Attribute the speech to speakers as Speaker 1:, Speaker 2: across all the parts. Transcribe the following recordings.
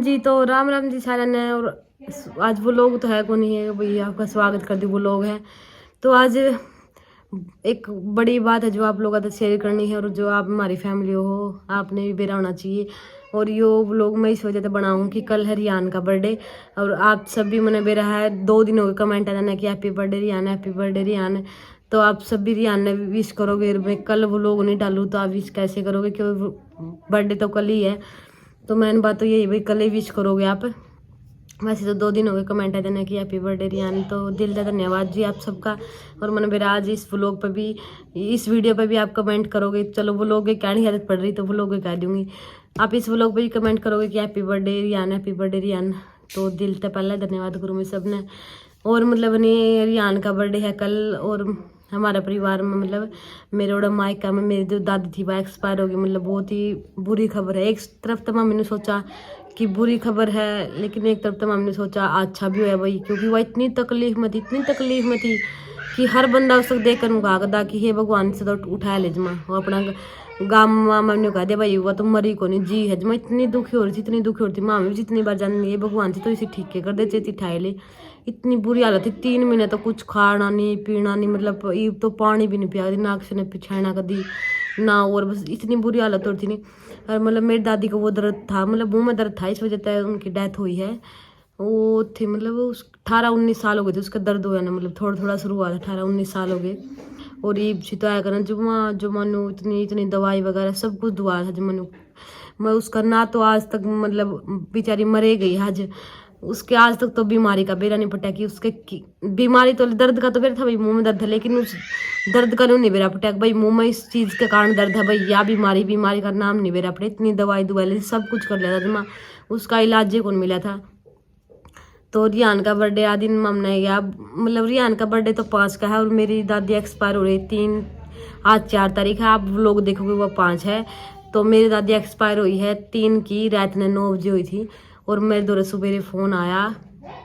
Speaker 1: जी, तो राम राम जी सारा ने। और आज वो लोग तो है कौन ही है भाई, आपका स्वागत कर दी वो लोग हैं। तो आज एक बड़ी बात है जो आप लोगों का शेयर करनी है, और जो आप हमारी फैमिली हो आपने भी बेरा होना चाहिए। और यो व्लॉग मैं इस वजह से बनाऊँ कि कल है रियान का बर्थडे, और आप सब भी मैंने बेरा है 2 दिन हो गए कमेंट आना कि happy birthday Riyan, happy birthday Riyan. तो आप सब भी रियान ने विश करोगे, मैं कल व्लॉग नहीं डालूँ तो आप विश कैसे करोगे, क्योंकि बर्थडे तो कल ही है। तो मेन बात तो यही भाई, कल ही विश करोगे आप। वैसे तो 2 दिन हो गए कमेंट है देने की हैप्पी बर्थडे रियान, तो दिल से धन्यवाद जी आप सबका। और मैंने मेरा आज इस व्लॉग पर भी, इस वीडियो पर भी आप कमेंट करोगे, चलो व्लॉग की क्या नहीं आदत पड़ रही तो व्लॉग कह दूंगी। आप इस व्लॉग पर भी कमेंट करोगे कि happy birthday Riyan, happy birthday Riyan. तो दिल से पहले धन्यवाद करूँ मैं सब ने। और मतलब नहीं, रियान का बर्थडे है कल, और हमारे परिवार में मतलब मेरे बड़ा मायका में मेरी जो दादी थी वह एक्सपायर हो गई। मतलब बहुत ही बुरी खबर है। एक तरफ तो मम्मी ने सोचा कि बुरी खबर है, लेकिन एक तरफ तो मम्मी ने सोचा अच्छा भी है भाई, क्योंकि वह इतनी तकलीफ में थी, इतनी तकलीफ में थी कि हर बंदा उसको देख कर मुकागदा कि हे भगवान से तो उठाया ले जमा। वो अपना गाँव मम्मी ने कहा दिया भाई हुआ तो मरी को नहीं जी है जमा। इतनी दुखी हो रही थी, इतनी दुखी हो रही थी। माँ भी जितनी बार जानी है भगवान से तो इसे ठीक कर दे, चेती ठाए ले। इतनी बुरी हालत थी, 3 महीने तो कुछ खाना नहीं पीना नहीं, मतलब ये तो पानी भी नहीं पिया दी, नाक से ने पिछाना कदी ना। और बस इतनी बुरी हालत होती नहीं। और मतलब मेरी दादी को वो दर्द था, मतलब मुंह में दर्द था, इस वजह से उनकी डेथ हुई है। वो थे मतलब उस 18-19 साल हो गए थे उसका दर्द हुआ ना, मतलब थोड़ा थोड़ा शुरू हुआ था, 18-19 साल हो गए। और ये छिताया करना जो मानो इतनी इतनी दवाई वगैरह सब कुछ दुआ था जो मानो। मैं उसका ना तो आज तक मतलब बेचारी मरे गई आज, उसके आज तक तो बीमारी का बेरा नहीं पटा कि उसके बीमारी तो दर्द का तो बेरा था भाई, मुंह में दर्द है, लेकिन उस दर्द का नहीं बेरा पटा भाई मुंह में इस चीज के कारण दर्द है भाई, या बीमारी बीमारी का नाम नहीं बेरा पड़े। इतनी दवाई दुवाई सब कुछ कर लिया था जमा, उसका इलाज ही कौन मिला था। तो रियान का बर्थडे आज दिन मनाया गया। मतलब रियान का बर्थडे तो 5 का है, और मेरी दादी एक्सपायर हो रही 3, आज 4 तारीख है, आप लोग देखोगे वो 5 है। तो मेरी दादी एक्सपायर हुई है 3 की, रात ने 9 बजे हुई थी। और मेरे दौरे सुबह फ़ोन आया,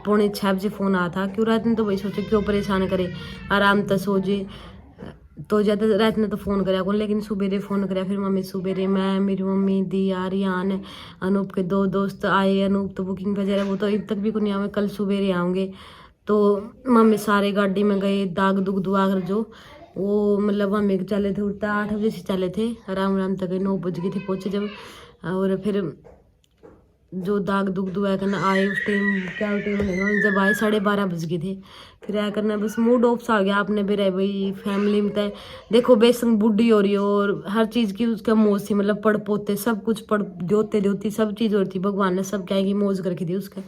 Speaker 1: 5:45 बजे फ़ोन आया था। क्यों रात ने तो वही सोचे क्यों परेशान करे, आराम तो सो जे। तो ज़्यादा रात ने तो फ़ोन कराया कौन, लेकिन सुबेरे फ़ोन कराया। फिर मम्मी सुबेरे, मैं मेरी मम्मी दिया रियान अनूप के 2 दोस्त आए। अनूप तो बुकिंग पे जा रहा है, वो तो अब तक भी नहीं आए, कल सुबेरे आऊँगे। तो मम्मी सारे गाड़ी में गए, दाग दुग दुआ कर जो वो मतलब मम्मी के चले थे उठता 8 बजे से चले थे, आराम आराम तक 9 बज गए थे पहुँचे जब। और फिर जो दाग दुग दुआ करना आए उस टाइम, क्या टाइम जब आए 12:30 बज गए थे। फिर आया करना बस मूड ऑफ सा आ गया आपने भी रहे भाई फैमिली में। तय देखो बेसन बुढ़ी हो रही हो, और हर चीज़ की उसका मौज थी, मतलब पड़ पोते सब कुछ पड़ जोते जोती सब चीज़ हो रही थी, भगवान ने सब क्या की मौज करके दी उसके।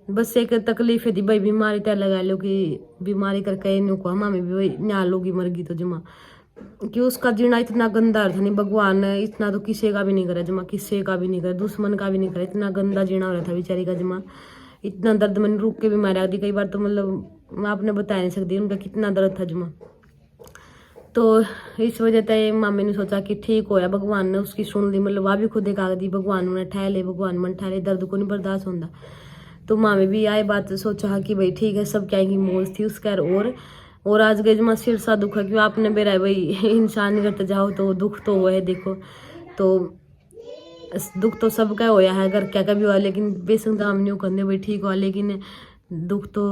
Speaker 1: बस एक तकलीफ थी भाई बीमारी तय लगा लो कि बीमारी करके इन को हमारे भी वही न्या लोगी मर गई तो जमा। कि उसका जीना इतना गंदा था नहीं, भगवान ने इतना तो किसी का भी नहीं करा जमा, किसी का भी नहीं करा, दुश्मन का भी नहीं करा। इतना गंदा जीना हो रहा था बेचारी का जमा, इतना दर्द मैंने रुक के भी मारा दी कई बार, तो मतलब मैं आपने बता नहीं सकती उनका कितना दर्द था जमा। तो इस वजह से मामी ने सोचा कि ठीक होया, भगवान ने उसकी सुन ली, मतलब वह भी खुद एक आ दी, भगवान ने ठहर ले, भगवान मन ठहरे, दर्द को नहीं बर्दाश्त होता। तो मामी भी आए बात सोचा कि भाई ठीक है, सब क्या की मौज थी उसका। और आज गए जमा सिर सा दुख है, क्यों आपने बेरा भाई इंसान करते जाओ तो दुख तो हुआ है देखो। तो दुख तो सबका होया है, अगर क्या कभी हुआ, लेकिन बेसंग हम नहीं करने भाई ठीक हुआ, लेकिन दुख तो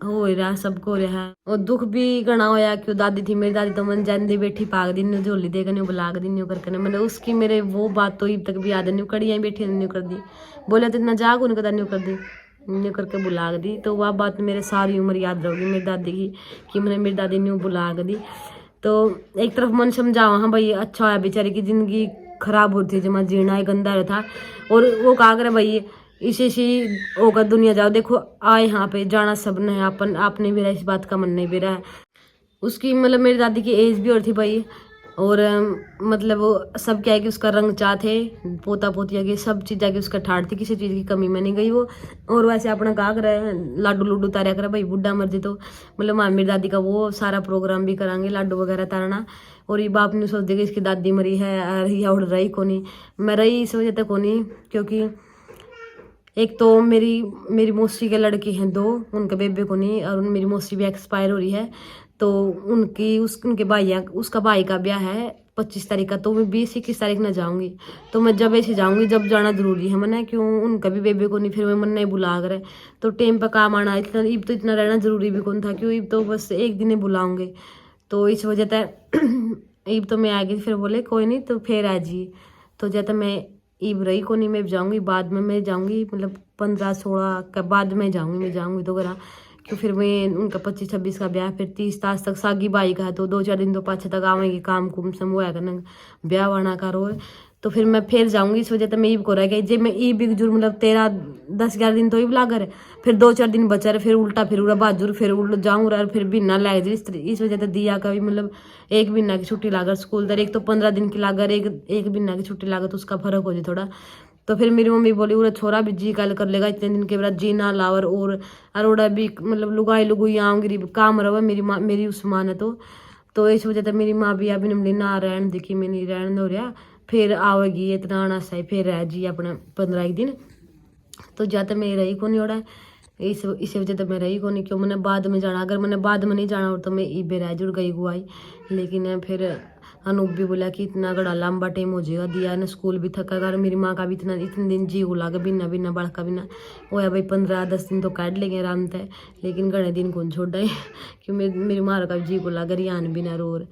Speaker 1: हो ही रहा, सबको हो रहा है। और दुख भी गणा होया क्यों दादी थी मेरी, दादी तो मन जान दी बैठी पाग दिन झोली दे कर बुलाग दिन करके, मैंने उसकी मेरे वो बात तो अब तक भी याद नहीं, कड़ियाँ बैठी नहीं कर दी, बोले तो इतना जाग उन्हें कदा नहीं कर दी, न्यू करके बुलाग दी। तो वह बात मेरे सारी उम्र याद रहोगी मेरी दादी की, कि मैंने मेरी दादी न्यू बुलाग दी। तो एक तरफ मन समझाओ हाँ भाई अच्छा है, बेचारी की जिंदगी खराब होती है जमा, जीना ही गंदा था। और वो कहा करे भाई इसे सी होकर दुनिया जाओ, देखो आए यहाँ पे जाना सब ने, अपन आपने भी रहा, इस बात का मन नहीं भी रहा है उसकी। मतलब मेरी दादी की एज भी और थी भाई, और मतलब वो सब क्या है कि उसका रंग चाह थे, पोता पोतिया के सब चीज़ की उसका ठाठ थी, किसी चीज़ की कमी में नहीं गई वो। और वैसे अपना कहा करे लाडू लूडू तारा करे भाई, बुढ़ा मर्जी तो मतलब माँ मेरी दादी का वो सारा प्रोग्राम भी करांगे, लाडू वगैरह तारना। और ये बाप ने सोच दिया कि इसकी दादी मरी है, या उड़ रही को नहीं, मैं रही इस वजह तक को नहीं, क्योंकि एक तो मेरी मौसी के लड़के हैं 2, उनके बेबे को नहीं, और मेरी मौसी भी एक्सपायर हो रही है। तो उनके भाई उसका भाई का ब्याह है 25 तारीख का, तो मैं 20-21 तारीख ना जाऊंगी। तो मैं जब ऐसे जाऊंगी जब जाना जरूरी है मना, क्यों उनका भी बेबी को नहीं फिर मैं मन नहीं बुला कर तो टाइम पर काम आना इतना ईब तो इतना रहना जरूरी भी कौन था, क्यों ईब तो बस एक दिन ही बुलाऊंगे। तो इस वजह से ईब तो मैं आ गई, फिर बोले कोई नहीं तो फिर आ जी। तो जब तक मैं ईब रही को नहीं मैं जाऊंगी, बाद में मैं जाऊंगी, मतलब 15-16 का बाद में जाऊंगी, मैं जाऊंगी तो करा क्यों फिर मैं उनका 25-26 का ब्याह, फिर 30 तारीख तक सागी बाई का है, तो 2-4 दिन तो पाछे तक आवेंगे, काम कुम सब हुआ करना ब्याह वाना का रो। तो फिर मैं फिर जाऊंगी, इस वजह से मैं ईब को रह गई जे मैं ईब एक जुर मतलब 13-10-11 दिन तो ईब लागर है, फिर 2-4 दिन बचा रहे, फिर उल्टा फिर उड़ा बाजुर फिर जाऊँ और फिर बिना लाग इस वजह से दिया का भी मतलब एक महीना की छुट्टी लागर स्कूल दर, एक तो 15 दिन की लागर, एक महीना की छुट्टी लागर, तो उसका फर्क हो जाए थोड़ा। तो फिर मेरी मम्मी बोली उरा छोरा भी जी कल कर लेगा, इतने दिन के बाद जी ना लावर और अरोड़ा भी मतलब लुगाई लुगुई आऊंगी काम रहा मेरी माँ मेरी उस माँ ने। तो इस वजह से मेरी माँ भी अभी ने ना रहन देखी मैं नहीं रहन हो रहा, फिर आवेगी इतना आना सही फिर रह जी अपना 15 दिन। तो ज्यादा मैं रही को नहीं ओड़ा इस वजह से मैं रही को नहीं, क्यों मैंने बाद में जाना, अगर मैंने बाद में नहीं जाना और तो मैं ईबे रह जुड़ गई गुआई। लेकिन फिर अनूप भी बोला कि इतना गड़ा लंबा टाइम हो जाएगा, दिया ने स्कूल भी थका कर, मेरी माँ का भी इतने दिन जी गुला के बिना बिना बड़का बिना वो है भाई 15-10 दिन तो काट लेंगे आराम से, लेकिन घने दिन कौन छोड़ा है क्यों मेरी माँ का भी जी गुला कर रियान बिना रोर।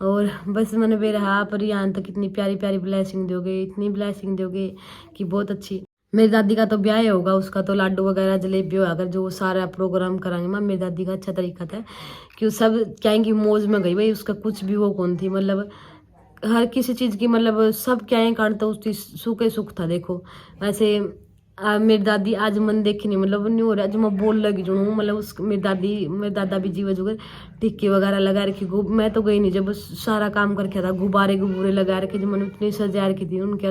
Speaker 1: और बस मैंने बेरहा पर रियान तक इतनी प्यारी प्यारी ब्लेसिंग दोगे, इतनी ब्लेसिंग दोगे कि बहुत अच्छी। मेरी दादी का तो ब्याह होगा, उसका तो लाडू वगैरह जलेबी होगा अगर जो सारा प्रोग्राम कराएंगे माँ, मेरी दादी का अच्छा तरीका था कि सब कहेंगे मौज में गई भाई, उसका कुछ भी वो कौन थी, मतलब हर किसी चीज़ की मतलब सब क्या काटता उसकी सुखे सुख था। देखो वैसे मेरी दादी आज मन देखी नहीं मतलब नहीं हो रहा, आज मैं बोल लगी जो मतलब उस मेरी दादा भी जीवा जुगर टिक्की वगैरह लगा रखी, मैं तो गई नहीं, जब सारा काम करके था गुब्बारे गुब्बारे लगा रखे जो मैंने इतनी सजा रखी थी उनकी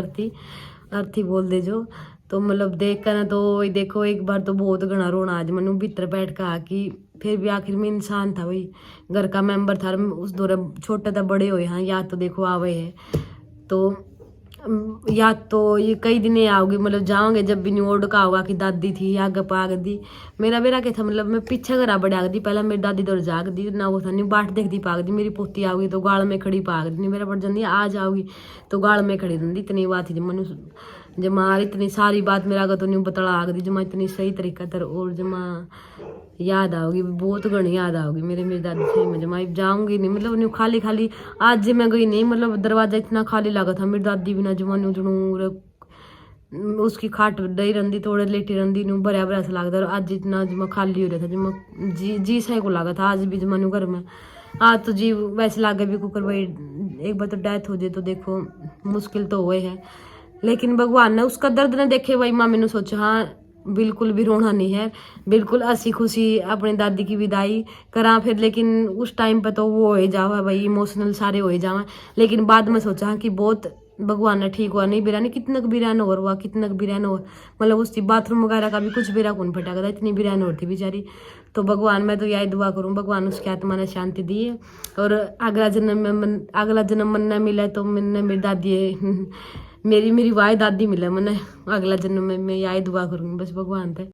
Speaker 1: अर्थी बोल दे जो। तो मतलब देख कर ना तो देखो एक बार तो बहुत घना रोना आज मैंने भीतर बैठ कर कि फिर भी आखिर में इंसान था वही घर का मेंबर था, उस दौरे छोटे था बड़े हुए हाँ याद तो देखो आवे है। तो याद तो ये कई दिन आओगे मतलब जाओगे जब भी न्यूड का होगा कि दादी थी आगे पाग दी मेरा बेरा क्या था, मतलब मैं पीछे घर बड़ा दी, पहला मेरी दादी दौड़ जाग दी ना वो था नहीं बाट देख दी पाग दी, मेरी पोती आओगी तो गाल में खड़ी पाग दी, मेरा बढ़ जाती आज आओगी तो गाल में खड़ी दी, इतनी बात थी जब मनु जमा इतनी सारी बात मेरा अगर तो नहीं बतला आग दी जमा इतनी सही तरीका तर और जमा याद आओगी बहुत घनी याद आओगी मेरी दादी से मैं जमा जाऊंगी नहीं मतलब न्यू खाली खाली आज जी मैं गई नहीं, मतलब दरवाजा इतना खाली लगा था मेरी दादी बिना जमा न्यू जड़ूर उसकी खाट डई रही थोड़े लेटी रही न्यू भरया भरया सा लगता, आज इतना जमा खाली हो रहा था जमा जी सही को लगा था आज भी जमा न्यू घर में। आज तो जी वैसे लागे भी कुकर भाई एक बार तो डेथ हो जाए तो देखो मुश्किल तो हुए है, लेकिन भगवान ने उसका दर्द न देखे भाई माँ मैंने सोचा हाँ बिल्कुल भी रोना नहीं है, बिल्कुल हंसी खुशी अपनी दादी की विदाई करा फिर, लेकिन उस टाइम पे तो वो हो जावा भाई इमोशनल सारे हो जावा, लेकिन बाद में सोचा कि बहुत भगवान ने ठीक हुआ नहीं बिरानी कितना बिरान और हुआ कितना बिरान और मतलब उसकी बाथरूम वगैरह का भी कुछ बिरा कौन फटा था इतनी बिरान और थी बेचारी। तो भगवान मैं तो यही दुआ करूँ भगवान उसकी आत्मा ने शांति दी और अगला जन्म मन न मिला तो मैंने मेरी दादी मेरी वाई दादी मिला मैंने अगला जन्म में मैं यही दुआ करूँगी बस भगवान पे।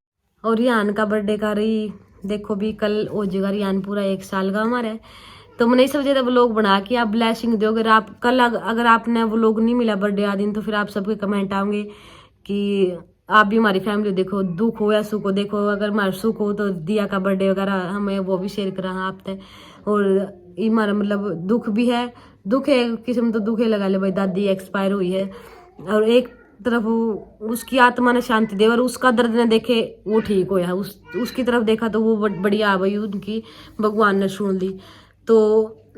Speaker 1: और रियान का बर्थडे का रही देखो भी कल हो जाएगा, रियान पूरा 1 साल का हमारा है, तो मैंने सब ज्यादा व्लॉग बना के आप ब्लेसिंग दो, अगर आप कल अगर आपने व्लॉग नहीं मिला बर्थडे आ दिन तो फिर आप सबके कमेंट आएंगे कि आप भी हमारी फैमिली देखो दुख हो या सुख हो, देखो अगर हमारा सुख हो तो दिया का बर्थडे वगैरह हमें वो भी शेयर करा आप तक, और हमारा मतलब दुख भी है, दुख है किस्म तो दुख है लगा ले भाई दादी एक्सपायर हुई है, और एक तरफ उसकी आत्मा ने शांति दे और उसका दर्द ने देखे वो ठीक होया उसकी तरफ देखा तो वो बढ़िया आ गई उनकी भगवान ने सुन ली। तो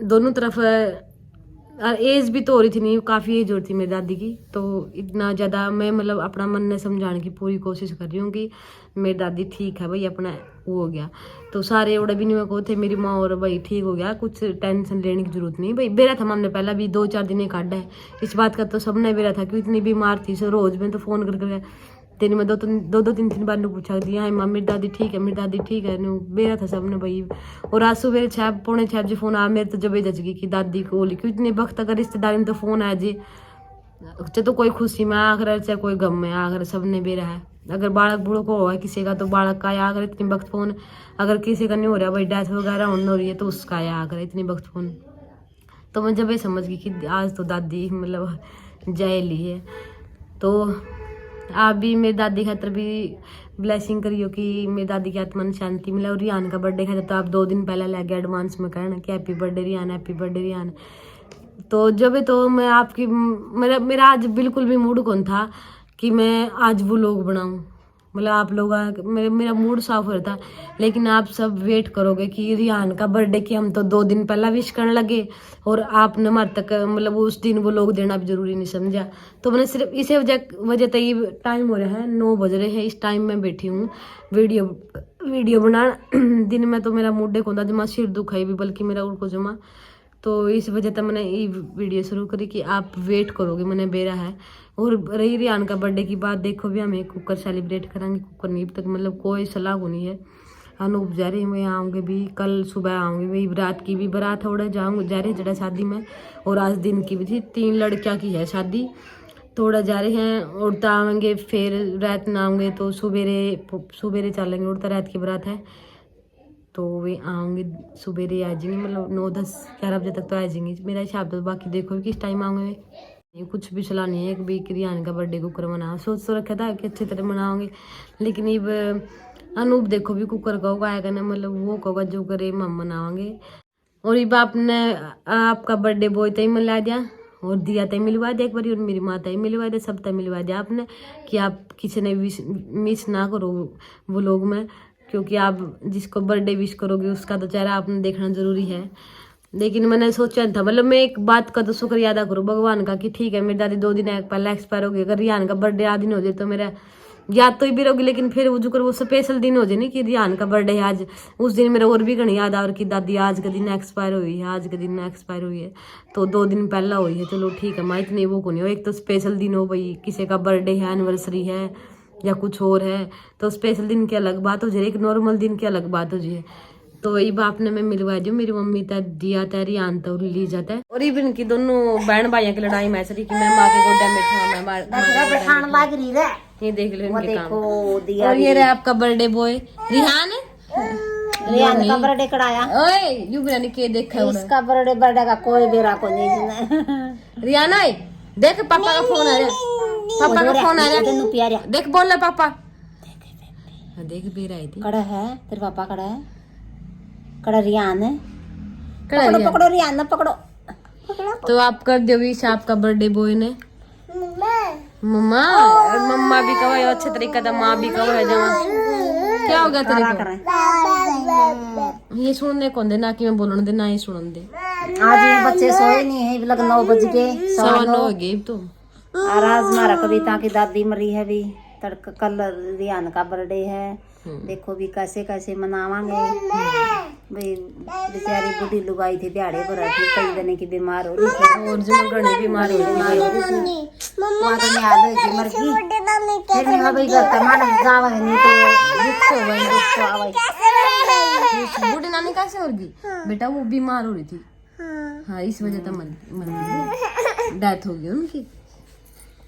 Speaker 1: दोनों तरफ एज भी तो हो रही थी नहीं काफ़ी एज हो रही थी मेरी दादी की, तो इतना ज़्यादा मैं मतलब अपना मन ने समझाने की पूरी कोशिश कर रही हूँ कि मेरी दादी ठीक है भाई अपना वो हो गया, तो सारे उड़े भी नहीं को थे मेरी माँ और भाई ठीक हो गया कुछ टेंशन लेने की जरूरत नहीं भाई। बेरा था हमने पहला भी 2-4 दिन काटा है इस बात का तो सबने बेरा था क्योंकि इतनी बीमार थी सो रोज में तो फोन कर तेने मैं 2-3 बार ने पूछा दिया है माँ मेरी दादी ठीक है मेरी दादी ठीक है बेरा था सबने भाई। और आज सुबह 6-6 बजे फोन आया मेरे तो जब जच गई कि दादी को बोली क्यों इतने वक्त अगर रिश्तेदारी में तो फोन आया जी चाहे तो कोई खुशी में आखिर चाहे कोई गम में आखिर सबने बेरा है अगर बालक बूढ़ों को हुआ है किसी का तो बालक का आया अगर इतनी वक्त फोन, अगर किसी का नहीं हो रहा भाई डेथ वगैरह हो रही है तो उसका आया अगर इतनी वक्त फोन। तो मैं जब ये समझ गई कि आज तो दादी मतलब जय ली है। तो आप भी मेरी दादी खातर भी ब्लेसिंग करियो कि मेरी दादी की आत्मा में शांति मिले। और रियान का बर्थडे खातर तो आप 2 दिन पहले लगे एडवांस में कहना कि happy birthday Riyan, happy birthday Riyan. तो जब तो मैं आपकी मेरा आज बिल्कुल भी मूड कौन था कि मैं आज वो लोग बनाऊं, मतलब आप लोग मेरा मूड साफ हो रहा था। लेकिन आप सब वेट करोगे कि रियान का बर्थडे की हम तो 2 दिन पहला विश करने लगे और आपने हमारे तक मतलब उस दिन वो लोग देना भी जरूरी नहीं समझा। तो मैंने सिर्फ इसी वजह तक ये टाइम हो रहा है 9 बज रहे हैं, इस टाइम में बैठी हूँ वीडियो बना। दिन में तो मेरा मूड देखो जमा सिर दुखाई भी बल्कि मेरा उनको जमा। तो इस वजह से मैंने ये वीडियो शुरू करी कि आप वेट करोगे, मैंने बेरा है। और रही रियान का बर्थडे की बात, देखो भी हमें कुकर सेलिब्रेट करेंगे, कुकर नहीं तक मतलब कोई सलाह नहीं है। अनूप जा रही मैं आऊँगी भी, कल सुबह आऊँगी भाई, रात की भी बारात थोड़ा जाऊँगी जा रही जरा शादी में। और आज दिन की भी थी, 3 लड़कियाँ की है शादी, थोड़ा जा रहे हैं। उड़ता आएंगे फिर रात में आऊँगे तो सुबेरे चलेंगे, उड़ता रात की बारात है तो वे आऊँगे सुबेरे आ जाएंगे, मतलब 9, 10, 11 बजे तक तो आ जाएंगे मेरा हिसाब। तो बाकी देखो किस टाइम आऊँगे, ये कुछ भी सलाह नहीं है कि भाई रियान का बर्थडे कुकर मनाओ। सोच तो रखा था कि अच्छी तरह मनाओगे, लेकिन ये अनूप देखो भी कुकर का होगा आएगा ना, मतलब वो कहोगा जो करे हम मनाओगे। और ये बाप ने आपका बर्थडे बॉय तय मिला दिया और दिया तय मिलवा दिया एक बार, और मेरी माता ही मिलवा दिया, सब तय मिलवा दिया आपने कि आप किसी ने मिस ना करो वो लोग में, क्योंकि आप जिसको बर्थडे विश करोगे उसका तो चेहरा आपने देखना जरूरी है। लेकिन मैंने सोचा था, मतलब मैं एक बात का तो शुक्रिया अदा करूँ भगवान का कि ठीक है मेरी दादी 2 दिन पहले एक्सपायर हो गई। अगर रियान का बर्थडे आज दिन हो जाए तो मेरा याद तो ही भी रहोगी, लेकिन फिर वो जो कर वो स्पेशल दिन हो जाए नहीं कि रियान का बर्थडे है आज, उस दिन मेरा और भी घनी याद आ और कि दादी आज के दिन एक्सपायर हुई है, आज के दिन एक्सपायर हुई है। तो 2 दिन पहला हुई है, चलो ठीक है मैं इतनी वो को नहीं हो। एक तो स्पेशल दिन हो भाई, किसी का बर्थडे है, एनिवर्सरी है या कुछ और है, तो स्पेशल दिन की अलग बात हो जाए, एक नॉर्मल दिन की अलग बात हो जाए। तो वही बाप ने मैं मिलवा दी, मेरी मम्मी तक दिया था रियान तो ली जाता है। और इवन की दोनों बहन भाइयों की लड़ाई मैच रही कि मैं माँ के गोड्या में था, मैं ये देख लो इनके काम। और ये रहा आपका बर्थडे बॉय रिहान
Speaker 2: का बर्थडे कराया।
Speaker 1: ओए युगरा ने के देखा
Speaker 2: इसका बर्थडे का कोई बेरा को नहीं।
Speaker 1: रिहान आए देख पापा का फोन आ रहा, पापा का फोन आ रहा, देख बोल रहा पापा, देख बेरा आई थी।
Speaker 2: कड़ा है तेरे पापा, कड़ा है, कड़ा रियान है, पकड़ो रियान ना पकड़ो।
Speaker 1: तो आप कर दो विश आपका बर्थडे बॉय ने। मम्मा और मम्मा भी कहो अच्छे तरीका था, माँ भी कहो है जमा। क्या हो गया तेरे को? ये सुनने कौन दे ना कि मैं बोलने दे ना ही सुनने दे।
Speaker 2: आज ये बच्चे सोए नहीं है, लग 9 बज गए,
Speaker 1: 9:15 हो गए तो।
Speaker 2: और आज हमारा कविता की दादी मरी है भी, तड़का कल रियान का बर्थडे है। देखो भी कैसे कैसे मनावांगे भाई, बेचारी बूढ़ी लुगाई थी दिहाड़े पर थी, कई दिन की बीमार हो रही थी
Speaker 1: और जो घनी बीमार हो रही थी
Speaker 2: वहाँ तो याद हुई थी मर गई। फिर मैं भाई घर का माना जावा है नहीं तो
Speaker 1: बूढ़ी नानी कैसे होगी बेटा, वो बीमार हो रही थी। हाँ इस वजह से मर डेथ हो गई उनकी।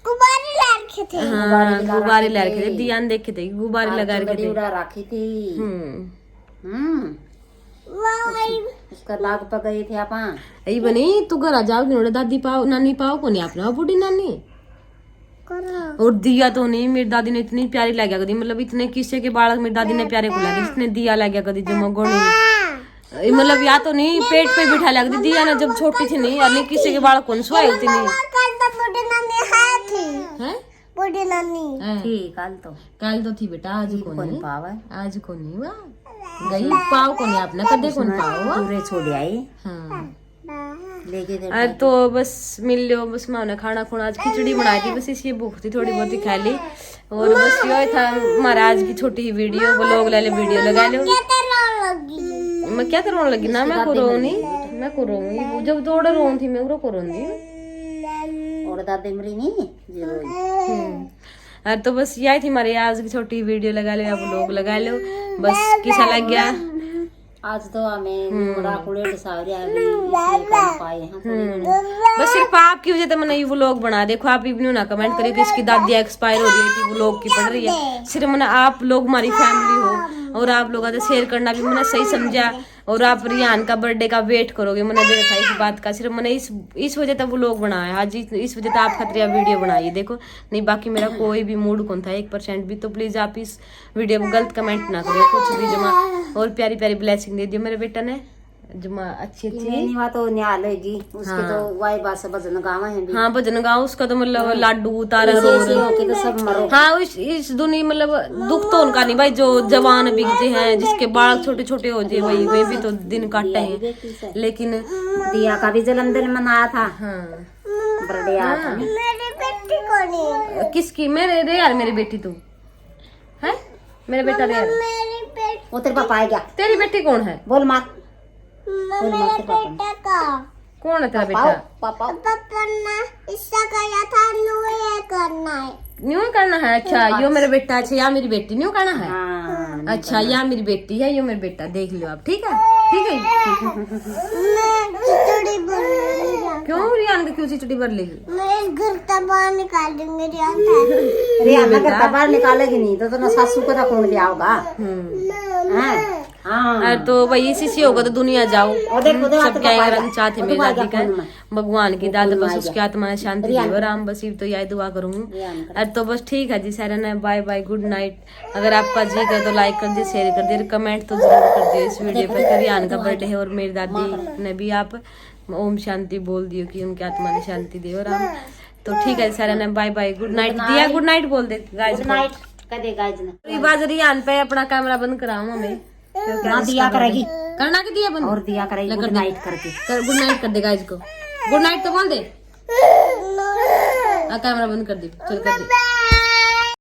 Speaker 2: गुब्बारे लगा थे,
Speaker 1: हाँ गुब्बारे लगा रखे थे, ध्यान देखे थे गुब्बारे लगा रखे थे,
Speaker 2: उड़ा रखी थी। उसका लाग पर गए थे आप।
Speaker 1: यही बनी तू घर आ जाओगी नोड़े दादी पाओ नानी पाओ को नहीं आपने बूढ़ी नानी। और दिया तो नहीं, मेरी दादी ने इतनी प्यारी लगा कदी, मतलब इतने किस्से के बालक मेरी दादी ने प्यारे को लगे, जितने दिया लगा कदी जो मगोनी, मतलब या तो नहीं पेट पे बिठा लग दी दिया ना जब छोटी थी नहीं, और नहीं किसी के बालक कौन सोए होती नहीं है
Speaker 2: बूढ़ी नानी थी।
Speaker 1: कल तो थी बेटा, आज को नहीं
Speaker 2: पावा,
Speaker 1: आज को नहीं वाह गई पाओ को नहीं आपने कदे कौन पाओ
Speaker 2: पूरे छोड़ आई।
Speaker 1: हाँ
Speaker 2: लेके
Speaker 1: अरे तो बस मिल लो, बस मैं खाना खुना आज खिचड़ी बनाई थी, बस इसकी भूख थी थोड़ी बहुत ही खा ली। और बस ये था हमारा आज की छोटी ही वीडियो, वो लोग ले वीडियो लगा लो। मैं क्या तो रोने लगी ना, मैं को रोनी मैं को रोऊंगी जब थोड़ा रोन थी मैं को रोंदी
Speaker 2: और दादी मरी नहीं।
Speaker 1: तो बस यही थी हमारी आज की छोटी वीडियो, लगा लो आप लोग लगा लो, बस कैसा लग गया
Speaker 2: आज तो हमें राकुड़े डिसावरी आ गई, इसलिए कर पाए हैं थोड़ी घनी।
Speaker 1: बस सिर्फ आपकी वजह से मैंने ये व्लॉग बना। देखो आप इवनी ना कमेंट करिए कि इसकी दादी एक्सपायर हो रही है कि व्लॉग की पड़ रही है। सिर्फ मैंने आप लोग हमारी फैमिली हो और आप लोगों से शेयर करना भी मैंने सही समझा और आप रियान का बर्थडे का वेट करोगे मैंने देखा इस बात का। सिर्फ मैंने इस वजह तक व्लॉग बनाया आज, इस वजह तक आप खतरिया वीडियो बनाई देखो। नहीं बाकी मेरा कोई भी मूड कौन था 1% भी। तो प्लीज आप इस वीडियो में गलत कमेंट ना करिए कुछ भी। जमा और प्यारी प्यारी ब्लेसिंग दे दियो मेरे बेटा ने जमा अच्छी
Speaker 2: निवा तो निहाल होगी उसके तो वाई बात से भजन गावा है भी।
Speaker 1: हाँ भजन गाँव उसका तो मतलब लाडू तारा
Speaker 2: ऐसे ऐसे होके तो सब मरो।
Speaker 1: हाँ इस दुनिया मतलब दुख तो उनका नहीं भाई जो जवान बिगजे हैं जिसके बाल छोटे छोटे हो जाए वही वही भी तो दिन काटते हैं। लेकिन
Speaker 2: दिया का भी जन्मदिन मनाया था।
Speaker 1: हाँ
Speaker 2: बर्थडे आया था। मेरी बेटी कौन है?
Speaker 1: किसकी? मेरे रे यार मेरी बेटी तू है मेरा बेटा रे यार।
Speaker 2: वो तेरे पापा आ गया।
Speaker 1: तेरी बेटी कौन है?
Speaker 2: बोल माँ बोल माँ तेरे पापा
Speaker 1: कौन है तेरा बेटा?
Speaker 2: पापा
Speaker 3: इसका कहा था न्यू करना है।
Speaker 1: न्यू करना है? अच्छा यो मेरा बेटा। अच्छा या मेरी बेटी न्यू करना है?
Speaker 2: हाँ।
Speaker 1: अच्छा या मेरी बेटी है यो मेरा बेटा। देख लो आप ठीक है ठीक है।
Speaker 3: मैं खिचड़ी बन
Speaker 1: क्यों रियान का क्यों चिचड़ी भर लेगी?
Speaker 3: मैं इस घर का बाहर निकाल दूंगी
Speaker 2: रियाना घर बाहर निकालेगी नहीं तो ना सासू को कौन लिया होगा।
Speaker 1: हाँ तो भाई इसी होगा तो दुनिया जाओ सब क्या रंग चाहते मेरी दादी का भगवान की दादा बस उसकी आत्मा ने शांति दे राम बस तो यही दुआ करूंगी। अरे तो बस ठीक है जी सारा ने बाय बाय गुड नाइट। अगर आपका जी करे तो लाइक कर दिए शेयर कर दिए कमेंट तो जरूर कर दिए इस वीडियो पे। रियान का बर्थडे है और मेरी दादी ने भी आप ओम शांति बोल दियो कि उनकी आत्मा ने शांति दे और राम। तो ठीक है सारा ने बाय बाय गुड नाइट दिया। गुड नाइट बोल दे गाइस।
Speaker 2: गुड नाइट कदे गाइस ने
Speaker 1: बाज रियान पे अपना कैमरा बंद कराऊं हमें
Speaker 2: ना दिया करेगी
Speaker 1: करना के दिया बंद
Speaker 2: और दिया करेगी गुड नाइट करके।
Speaker 1: गुड नाइट कर दे गाइस को। गुड नाइट तो बोल दे। कैमरा बंद कर दे चल कर दे।